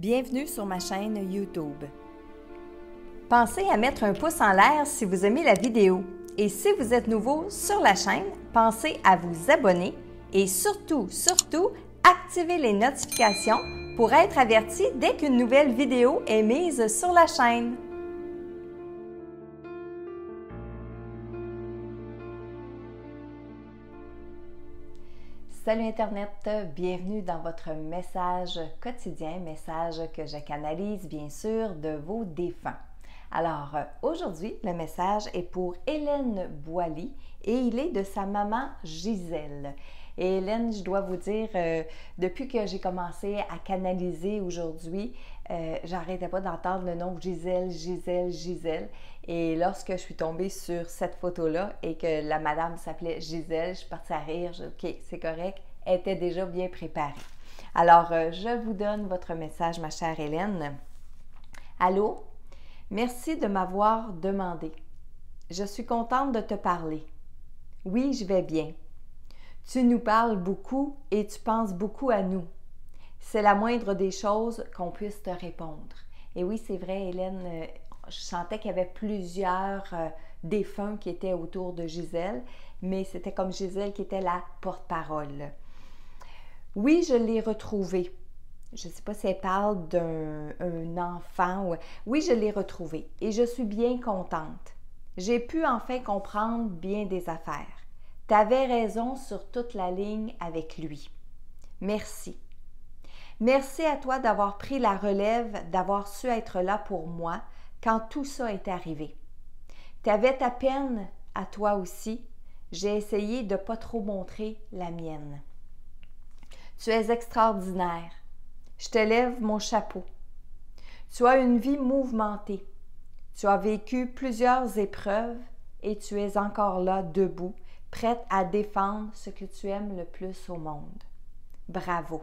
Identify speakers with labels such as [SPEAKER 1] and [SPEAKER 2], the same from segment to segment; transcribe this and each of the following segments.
[SPEAKER 1] Bienvenue sur ma chaîne YouTube. Pensez à mettre un pouce en l'air si vous aimez la vidéo. Et si vous êtes nouveau sur la chaîne, pensez à vous abonner et surtout, activez les notifications pour être averti dès qu'une nouvelle vidéo est mise sur la chaîne. Salut Internet, bienvenue dans votre message quotidien, message que je canalise bien sûr de vos défunts. Alors aujourd'hui, le message est pour Hélène Boily et il est de sa maman Gisèle. Et Hélène, je dois vous dire, depuis que j'ai commencé à canaliser aujourd'hui, j'arrêtais pas d'entendre le nom Gisèle, Gisèle, Gisèle. Et lorsque je suis tombée sur cette photo-là et que la madame s'appelait Gisèle, je suis partie à rire. OK, c'est correct, elle était déjà bien préparée. Alors, je vous donne votre message, ma chère Hélène. Allô? Merci de m'avoir demandé. Je suis contente de te parler. Oui, je vais bien. Tu nous parles beaucoup et tu penses beaucoup à nous. C'est la moindre des choses qu'on puisse te répondre. Et oui, c'est vrai, Hélène, je sentais qu'il y avait plusieurs défunts qui étaient autour de Gisèle, mais c'était comme Gisèle qui était la porte-parole. Oui, je l'ai retrouvée. Je ne sais pas si elle parle d'un enfant. Oui, je l'ai retrouvée et je suis bien contente. J'ai pu enfin comprendre bien des affaires. Tu avais raison sur toute la ligne avec lui. Merci. Merci à toi d'avoir pris la relève, d'avoir su être là pour moi quand tout ça est arrivé. Tu avais ta peine à toi aussi. J'ai essayé de ne pas trop montrer la mienne. Tu es extraordinaire. Je te lève mon chapeau. Tu as une vie mouvementée. Tu as vécu plusieurs épreuves et tu es encore là, debout, prête à défendre ce que tu aimes le plus au monde. Bravo!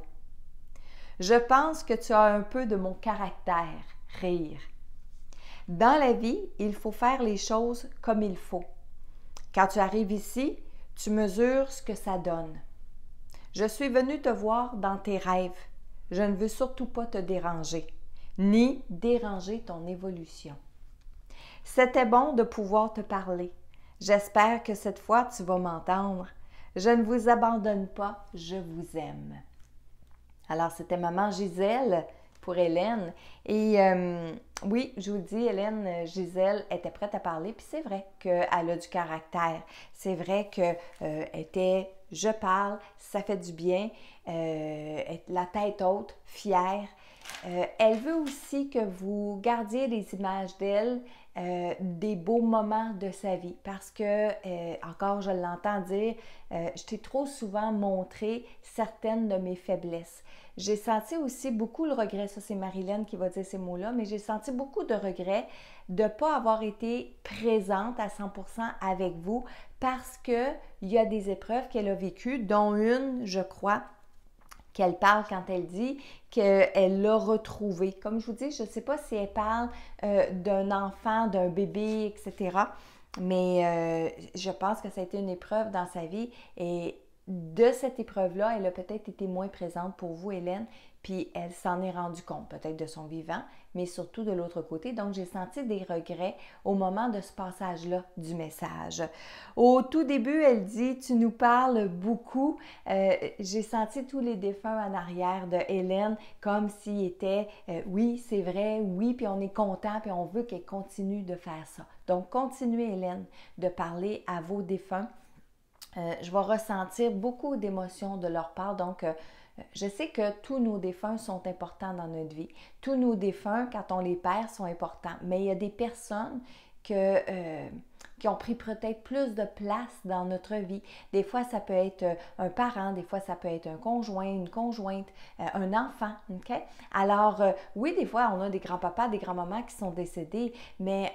[SPEAKER 1] Je pense que tu as un peu de mon caractère, rire. Dans la vie, il faut faire les choses comme il faut. Quand tu arrives ici, tu mesures ce que ça donne. Je suis venue te voir dans tes rêves. Je ne veux surtout pas te déranger, ni déranger ton évolution. C'était bon de pouvoir te parler. J'espère que cette fois, tu vas m'entendre. Je ne vous abandonne pas, je vous aime. Alors, c'était maman Gisèle pour Hélène. Et oui, je vous le dis, Hélène, Gisèle était prête à parler. Puis c'est vrai qu'elle a du caractère. C'est vrai qu'elle était, je parle, ça fait du bien, la tête haute, fière. Elle veut aussi que vous gardiez des images d'elle, des beaux moments de sa vie. Parce que, encore je l'entends dire, je t'ai trop souvent montré certaines de mes faiblesses. J'ai senti aussi beaucoup le regret, ça c'est Marilyn qui va dire ces mots-là, mais j'ai senti beaucoup de regret de ne pas avoir été présente à 100% avec vous parce qu'il y a des épreuves qu'elle a vécues, dont une, je crois, qu'elle parle quand elle dit qu'elle l'a retrouvé. Comme je vous dis, je ne sais pas si elle parle d'un enfant, d'un bébé, etc. Mais je pense que ça a été une épreuve dans sa vie et de cette épreuve-là, elle a peut-être été moins présente pour vous, Hélène, puis elle s'en est rendue compte, peut-être de son vivant, mais surtout de l'autre côté. Donc, j'ai senti des regrets au moment de ce passage-là du message. Au tout début, elle dit « Tu nous parles beaucoup ». J'ai senti tous les défunts en arrière de Hélène comme s'ils étaient oui, c'est vrai, oui, puis on est content, puis on veut qu'elle continue de faire ça ». Donc, continuez, Hélène, de parler à vos défunts. Je vais ressentir beaucoup d'émotions de leur part. Donc, je sais que tous nos défunts sont importants dans notre vie. Tous nos défunts, quand on les perd, sont importants. Mais il y a des personnes qui ont pris peut-être plus de place dans notre vie. Des fois, ça peut être un parent, des fois, ça peut être un conjoint, une conjointe, un enfant. OK? Alors, oui, des fois, on a des grands-papas, des grands-mamans qui sont décédés, mais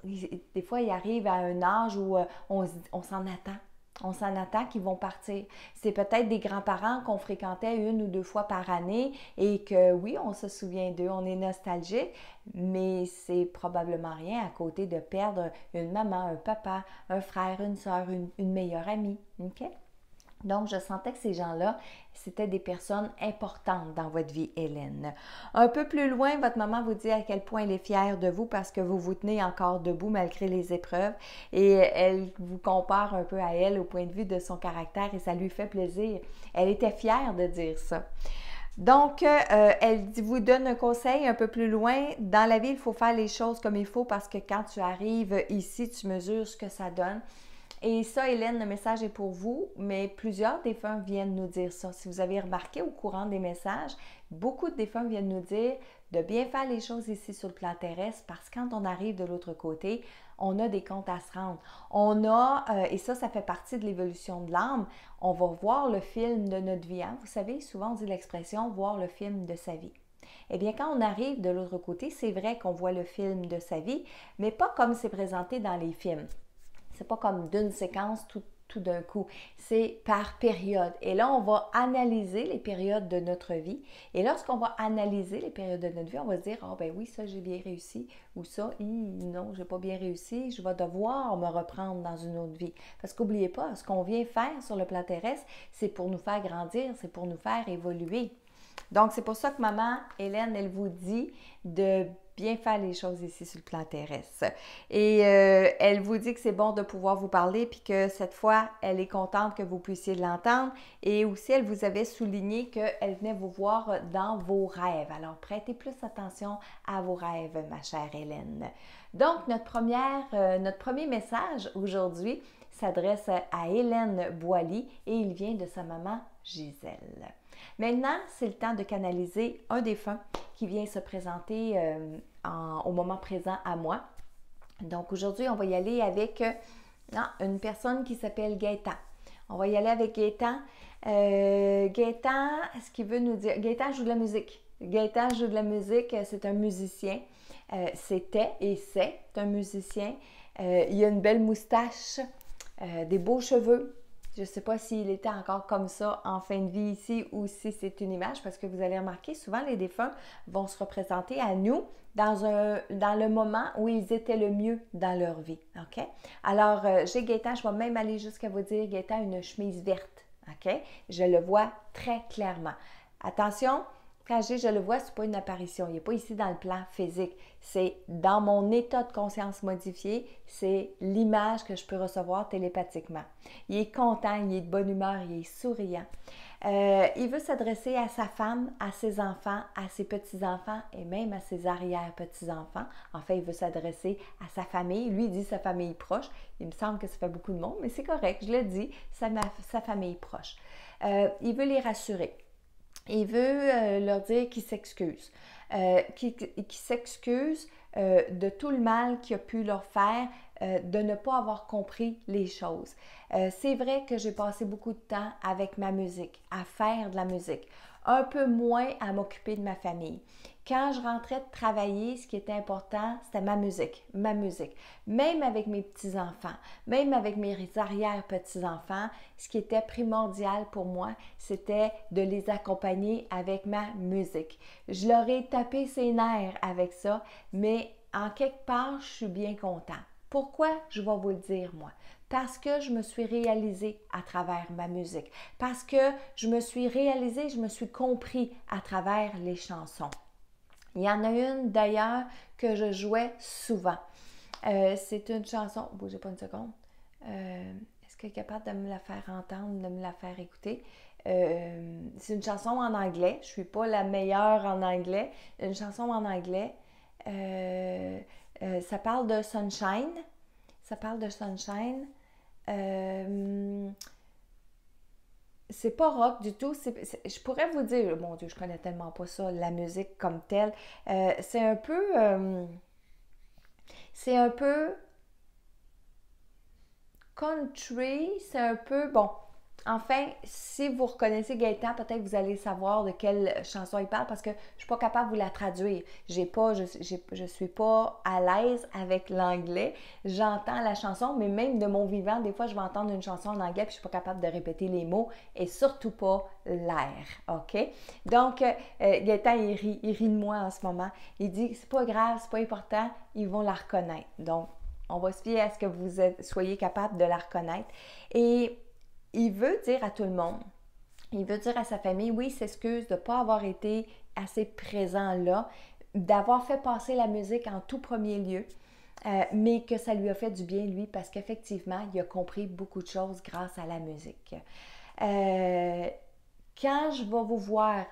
[SPEAKER 1] des fois, ils arrivent à un âge où on s'en attend. On s'en attend qu'ils vont partir. C'est peut-être des grands-parents qu'on fréquentait 1 ou 2 fois par année et que oui, on se souvient d'eux, on est nostalgique, mais c'est probablement rien à côté de perdre une maman, un papa, un frère, une soeur, une meilleure amie. OK? Donc, je sentais que ces gens-là, c'était des personnes importantes dans votre vie, Hélène. Un peu plus loin, votre maman vous dit à quel point elle est fière de vous parce que vous vous tenez encore debout malgré les épreuves et elle vous compare un peu à elle au point de vue de son caractère et ça lui fait plaisir. Elle était fière de dire ça. Donc, elle vous donne un conseil un peu plus loin. Dans la vie, il faut faire les choses comme il faut parce que quand tu arrives ici, tu mesures ce que ça donne. Et ça, Hélène, le message est pour vous, mais plusieurs défunts viennent nous dire ça. Si vous avez remarqué au courant des messages, beaucoup de défunts viennent nous dire de bien faire les choses ici sur le plan terrestre parce que quand on arrive de l'autre côté, on a des comptes à se rendre. On a, et ça fait partie de l'évolution de l'âme, on va voir le film de notre vie. Hein? Vous savez, souvent on dit l'expression « voir le film de sa vie ». Eh bien, quand on arrive de l'autre côté, c'est vrai qu'on voit le film de sa vie, mais pas comme c'est présenté dans les films. C'est pas comme d'une séquence tout d'un coup. C'est par période. Et là, on va analyser les périodes de notre vie. Et lorsqu'on va analyser les périodes de notre vie, on va se dire, ah ben oui, ça j'ai bien réussi. Ou ça, non, j'ai pas bien réussi. Je vais devoir me reprendre dans une autre vie. Parce qu'oubliez pas, ce qu'on vient faire sur le plan terrestre, c'est pour nous faire grandir, c'est pour nous faire évoluer. Donc, c'est pour ça que maman, Hélène, elle vous dit de bien faire les choses ici sur le plan terrestre. Et elle vous dit que c'est bon de pouvoir vous parler, puis que cette fois, elle est contente que vous puissiez l'entendre. Et aussi, elle vous avait souligné qu'elle venait vous voir dans vos rêves. Alors, prêtez plus attention à vos rêves, ma chère Hélène. Donc, notre premier message aujourd'hui s'adresse à Hélène Boily et il vient de sa maman Gisèle. Maintenant, c'est le temps de canaliser un défunt qui vient se présenter au moment présent à moi. Donc aujourd'hui, on va y aller avec une personne qui s'appelle Gaëtan. On va y aller avec Gaëtan. Gaëtan, ce qu'il veut nous dire, Gaëtan joue de la musique. Gaëtan joue de la musique, c'est un musicien. C'était et c'est un musicien. Il a une belle moustache, des beaux cheveux. Je ne sais pas s'il était encore comme ça en fin de vie ici ou si c'est une image parce que vous allez remarquer, souvent les défunts vont se représenter à nous dans le moment où ils étaient le mieux dans leur vie. OK? Alors, j'ai Gaëtan, je vais même aller jusqu'à vous dire Gaëtan a une chemise verte. OK? Je le vois très clairement. Attention, quand je le vois, ce n'est pas une apparition. Il n'est pas ici dans le plan physique. C'est dans mon état de conscience modifié, c'est l'image que je peux recevoir télépathiquement. Il est content, il est de bonne humeur, il est souriant. Il veut s'adresser à sa femme, à ses enfants, à ses petits-enfants et même à ses arrière-petits-enfants. Enfin, il veut s'adresser à sa famille. Lui, il dit sa famille proche. Il me semble que ça fait beaucoup de monde, mais c'est correct, je le dis, sa famille proche. Il veut les rassurer. Il veut leur dire qu'il s'excuse, qu'il s'excuse de tout le mal qu'il a pu leur faire, de ne pas avoir compris les choses. C'est vrai que j'ai passé beaucoup de temps avec ma musique, à faire de la musique, un peu moins à m'occuper de ma famille. Quand je rentrais de travailler, ce qui était important, c'était ma musique, ma musique. Même avec mes petits-enfants, même avec mes arrière-petits-enfants, ce qui était primordial pour moi, c'était de les accompagner avec ma musique. Je leur ai tapé ses nerfs avec ça, mais en quelque part, je suis bien content. Pourquoi? Je vais vous le dire, moi. Parce que je me suis réalisée à travers ma musique. Parce que je me suis réalisée, je me suis compris à travers les chansons. Il y en a une d'ailleurs que je jouais souvent. C'est une chanson, bougez pas une seconde. Est-ce qu'elle est capable de me la faire entendre, de me la faire écouter? C'est une chanson en anglais. Je ne suis pas la meilleure en anglais. Une chanson en anglais. Ça parle de Sunshine. Ça parle de Sunshine. C'est pas rock du tout. Je pourrais vous dire, mon Dieu, je connais tellement pas ça, la musique comme telle. C'est un peu country, c'est un peu, bon, enfin, si vous reconnaissez Gaëtan, peut-être que vous allez savoir de quelle chanson il parle parce que je ne suis pas capable de vous la traduire. Je suis pas à l'aise avec l'anglais. J'entends la chanson, mais même de mon vivant, des fois, je vais entendre une chanson en anglais puis je ne suis pas capable de répéter les mots et surtout pas l'air, OK? Donc, Gaëtan, il rit de moi en ce moment. Il dit, c'est pas grave, c'est pas important, ils vont la reconnaître. Donc, on va se fier à ce que vous soyez capable de la reconnaître. Et il veut dire à tout le monde, il veut dire à sa famille, oui, il s'excuse de ne pas avoir été assez présent là, d'avoir fait passer la musique en tout premier lieu, mais que ça lui a fait du bien, lui, parce qu'effectivement, il a compris beaucoup de choses grâce à la musique. Quand je vais vous voir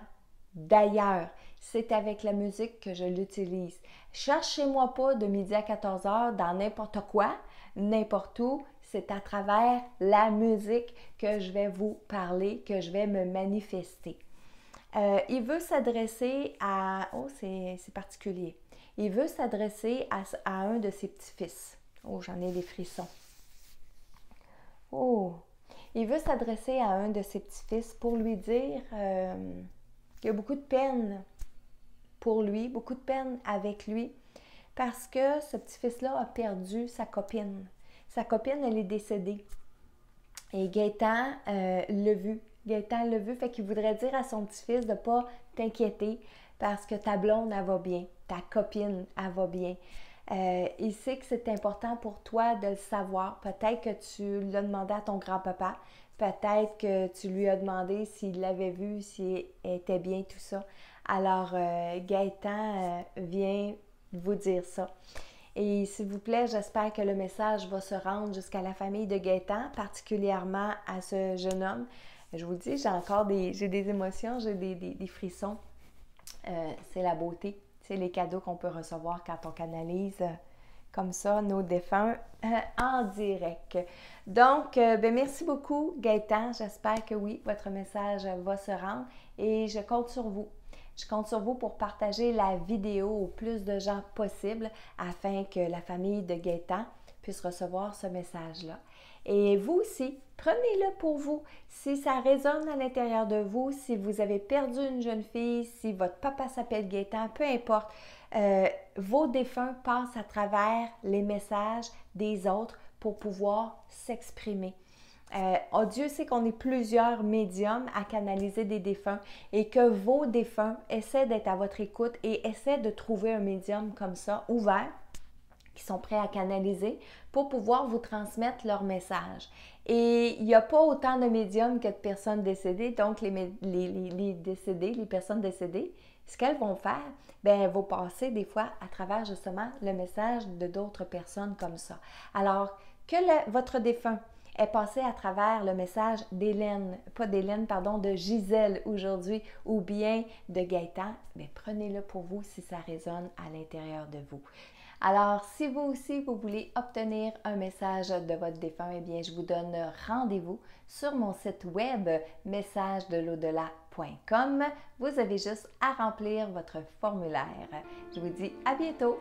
[SPEAKER 1] d'ailleurs, c'est avec la musique que je l'utilise. Cherchez-moi pas de midi à 14h dans n'importe quoi, n'importe où. C'est à travers la musique que je vais vous parler, que je vais me manifester. Il veut s'adresser à... Oh, c'est particulier. Il veut s'adresser à un de ses petits-fils. Oh, j'en ai des frissons. Oh, il veut s'adresser à un de ses petits-fils pour lui dire qu'il y a beaucoup de peine pour lui, beaucoup de peine avec lui, parce que ce petit-fils-là a perdu sa copine. Sa copine, elle est décédée. Et Gaëtan l'a vu. Gaëtan l'a vu, fait qu'il voudrait dire à son petit-fils de ne pas t'inquiéter parce que ta blonde, elle va bien. Ta copine, elle va bien. Il sait que c'est important pour toi de le savoir. Peut-être que tu l'as demandé à ton grand-papa. Peut-être que tu lui as demandé s'il l'avait vu, s'il était bien, tout ça. Alors, Gaëtan vient vous dire ça. Et s'il vous plaît, j'espère que le message va se rendre jusqu'à la famille de Gaëtan, particulièrement à ce jeune homme. Je vous le dis, j'ai des émotions, j'ai des frissons. C'est la beauté. C'est les cadeaux qu'on peut recevoir quand on canalise comme ça nos défunts en direct. Donc, merci beaucoup Gaëtan. J'espère que oui, votre message va se rendre et je compte sur vous. Je compte sur vous pour partager la vidéo au plus de gens possible afin que la famille de Gaëtan puisse recevoir ce message-là. Et vous aussi, prenez-le pour vous. Si ça résonne à l'intérieur de vous, si vous avez perdu une jeune fille, si votre papa s'appelle Gaëtan, peu importe, vos défunts passent à travers les messages des autres pour pouvoir s'exprimer. Dieu sait qu'on est plusieurs médiums à canaliser des défunts et que vos défunts essaient d'être à votre écoute et essaient de trouver un médium comme ça, ouvert, qui sont prêts à canaliser pour pouvoir vous transmettre leur message. Et il n'y a pas autant de médiums que de personnes décédées, donc les personnes décédées, ce qu'elles vont faire, elles vont passer des fois à travers justement le message de d'autres personnes comme ça. Alors, que votre défunt est passé à travers le message de Gisèle aujourd'hui ou bien de Gaëtan, prenez-le pour vous si ça résonne à l'intérieur de vous. Alors, si vous aussi, vous voulez obtenir un message de votre défunt, je vous donne rendez-vous sur mon site web messagedelau-delà.com. Vous avez juste à remplir votre formulaire. Je vous dis à bientôt!